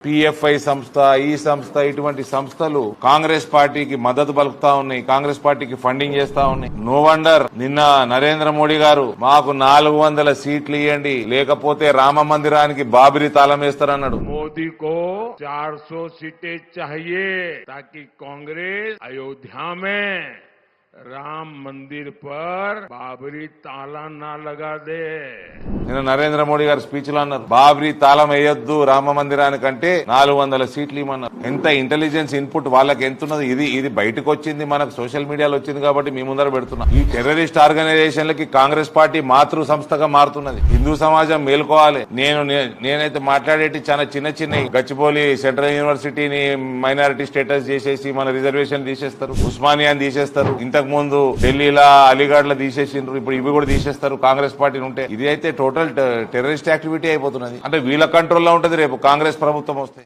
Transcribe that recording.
PFI సంస్థ, ఈ సంస్థ, ఇటువంటి సంస్థలు కాంగ్రెస్ పార్టీకి మద్దతు పలుకుతా ఉన్నాయి, కాంగ్రెస్ పార్టీకి ఫండింగ్ చేస్తా ఉన్నాయి. నో వండర్ నిన్న నరేంద్ర మోడీ గారు మాకు 400 సీట్లు ఇవ్వండి లేకపోతే రామ మందిరానికి బాబరీ తాళం వేస్తారన్నాడు. मोदी को 400 सीटें चाहिए ताकि कांग्रेस अयोध्या में राम मंदिर पर बाबरी ताला ना लगा दे. నిన్న నరేంద్ర మోడీ గారు స్పీచ్ లో అన్నారు బాబరీ తాళం వేయొద్దు రామ మందిరానికంటే 400 సీట్లు ఇవ్వమన్నారు. ఎంత ఇంటెలిజెన్స్ ఇన్పుట్ వాళ్ళకి ఎంత ఉన్నది. ఇది బయటకు వచ్చింది, మనకు సోషల్ మీడియాలో వచ్చింది కాబట్టి మీ ముందర పెడుతున్నాం. ఈ టెర్రరిస్ట్ ఆర్గనైజేషన్లకి కాంగ్రెస్ పార్టీ మాతృ సంస్థగా మారుతున్నది. హిందూ సమాజం మేల్కోవాలి. నేనైతే మాట్లాడేటి చాలా చిన్న గచ్చిబౌలి సెంట్రల్ యూనివర్సిటీని మైనారిటీ స్టేటస్ చేసేసి మన రిజర్వేషన్ తీసేస్తారు, ఉస్మానియాని తీసేస్తారు, ఇంతకు ముందు ఢిల్లీలో అలీగఢ్ లో తీసేసిండ్రు, ఇప్పుడు ఇవి కూడా తీసేస్తారు కాంగ్రెస్ పార్టీని ఉంటే. ఇది అయితే టోటల్ టెర్రరిస్ట్ యాక్టివిటీ అయిపోతున్నది. అంటే వీళ్ళ కంట్రోల్లో ఉంటది రేపు కాంగ్రెస్ ప్రభుత్వం వస్తే.